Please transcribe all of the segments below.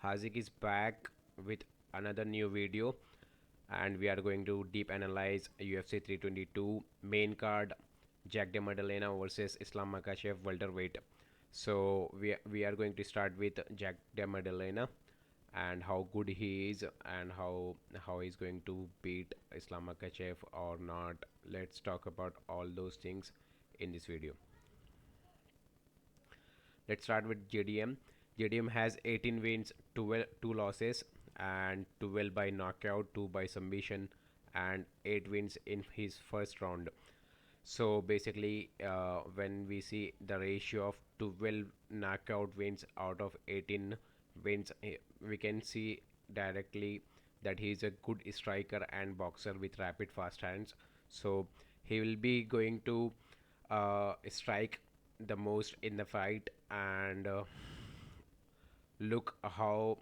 Hazik is back with another new video, and we are going to deep analyze UFC 322 main card, Jack de Madalena versus Islam Makhachev welterweight. So we are going to start with Jack de Madalena and how good he is and how he's going to beat Islam Makhachev or not. Let's talk about all those things in this video. Let's start with JDM. JDM has 18 wins, 12 2 losses, and 12 by knockout, 2 by submission, and 8 wins in his first round. So basically, when we see the ratio of 12 knockout wins out of 18 wins, we can see directly that he is a good striker and boxer with rapid fast hands. So he will be going to strike the most in the fight, and look how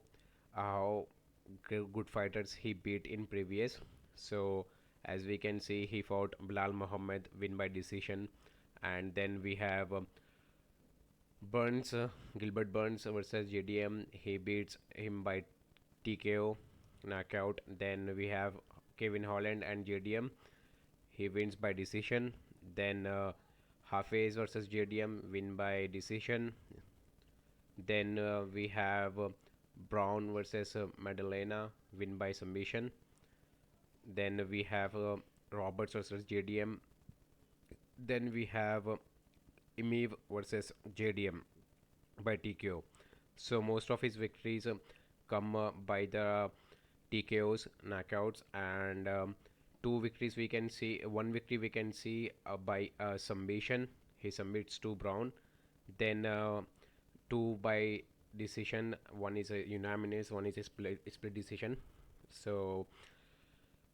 good fighters he beat in previous. So as we can see, he fought Bilal Muhammad, win by decision, and then we have Burns, Gilbert Burns versus JDM. He beats him by TKO knockout. Then we have Kevin Holland and JDM. He wins by decision. Then Hafez versus JDM, win by decision. Then we have Brown versus Madalena, win by submission. Then we have Roberts versus JDM. Then we have Imiv versus JDM by TKO. So most of his victories come by the TKOs, knockouts, and two victories we can see. One victory we can see by submission. He submits to Brown. Then two by decision. One is a unanimous, one is a split decision. So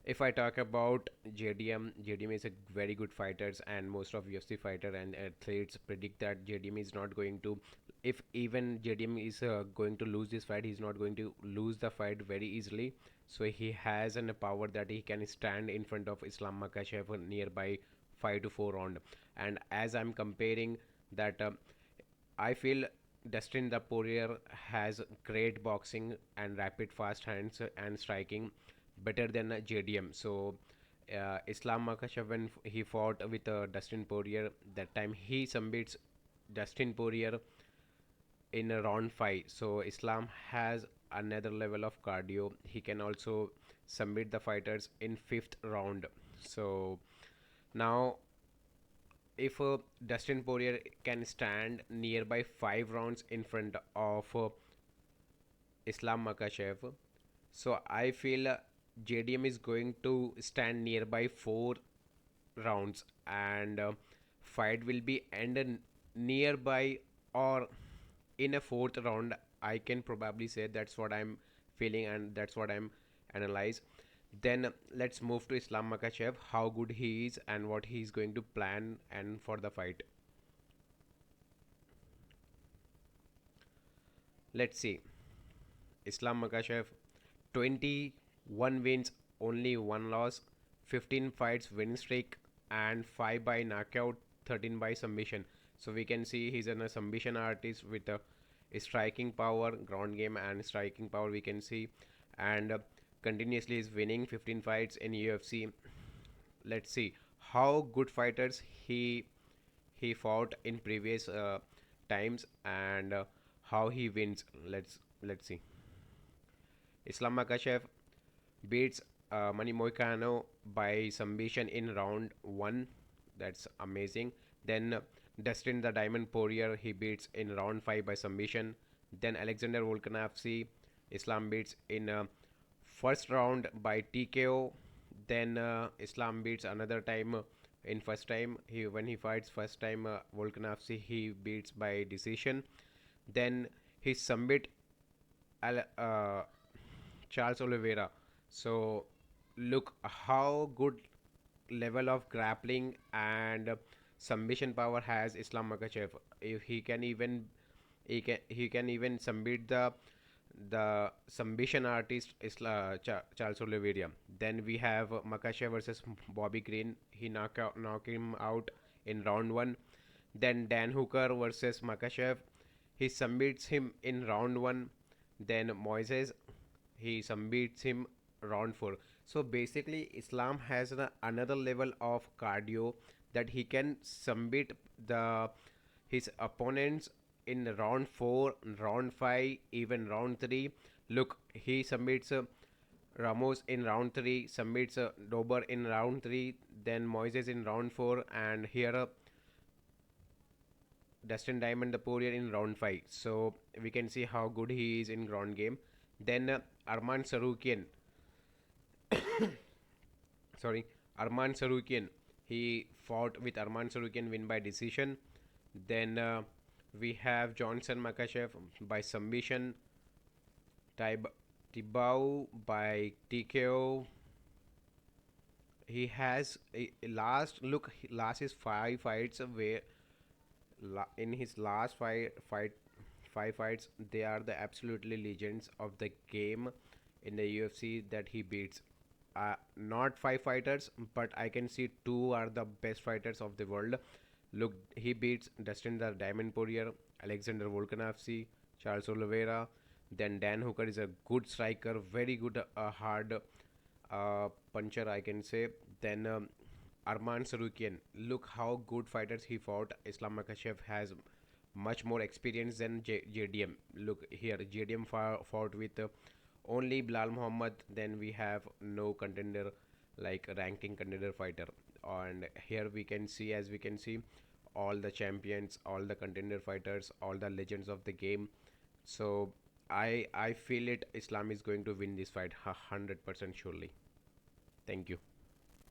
if I talk about JDM is a very good fighters, and most of UFC fighter and athletes predict that JDM is not going to. If even JDM is going to lose this fight, he's not going to lose the fight very easily. So he has a power that he can stand in front of Islam Makhachev nearby 5 to 4 round. And as I'm comparing that, I feel Dustin the Poirier has great boxing and rapid fast hands and striking better than JDM. So Islam Makhachev, when he fought with Dustin Poirier, that time he submits Dustin Poirier in a round 5. So Islam has another level of cardio. He can also submit the fighters in fifth round. So now if Dustin Poirier can stand nearby 5 rounds in front of Islam Makhachev, so I feel JDM is going to stand nearby 4 rounds, and fight will be ended nearby or in a fourth round. I can probably say that's what I'm feeling and that's what I'm analyze. Then let's move to Islam Makhachev, how good he is and what he's going to plan and for the fight. Let's see. Islam Makhachev, 21 wins, only 1 loss, 15 fights winning streak, and 5 by knockout, 13 by submission. So we can see he's a submission artist with a striking power, ground game and striking power we can see, and continuously is winning 15 fights in UFC. Let's see how good fighters he fought in previous times, and how he wins. Let's see. Islam Makhachev beats Manny Moicano by submission in round 1. That's amazing. Then Dustin the Diamond Poirier he beats in round 5 by submission. Then Alexander Volkanovski Islam beats in first round by TKO. Then Islam beats another time in first time. When he fights first time, Volkanovski he beats by decision. Then he submit Charles Oliveira. So look how good level of grappling and submission power has Islam Makhachev. If he can even submit the submission artist Charles Oliveira. Then we have Makhachev versus Bobby Green. He knock him out in round 1. Then Dan Hooker versus Makhachev. He submits him in round 1. Then Moises, he submits him round 4. So basically Islam has another level of cardio that he can submit the his opponents in round 4, round 5, even round 3. Look, he submits Ramos in round 3, submits Dober in round 3, then Moises in round 4, and here Dustin Diamond the Poirier in round 5. So we can see how good he is in ground game. Then Arman Sarukian, sorry, Arman Sarukian. He fought with Arman Sarukian, win by decision. Then we have Johnson Makachev by submission. Tibau by TKO. He has last look. Last is 5 fights where in his last five fights, they are the absolutely legends of the game in the UFC that he beats. Not 5 fighters, but I can see two are the best fighters of the world. Look, he beats Dustin the Diamond Poirier, Alexander Volkanovski, Charles Oliveira. Then Dan Hooker is a good striker, very good hard puncher, I can say. Then Arman Sarukian, look how good fighters he fought. Islam Makhachev has much more experience than JDM. Look here, JDM fought with only Bilal Muhammad. Then we have no contender like ranking contender fighter. And here we can see, as we can see, all the champions, all the contender fighters, all the legends of the game. So I feel it. Islam is going to win this fight 100% surely. Thank you.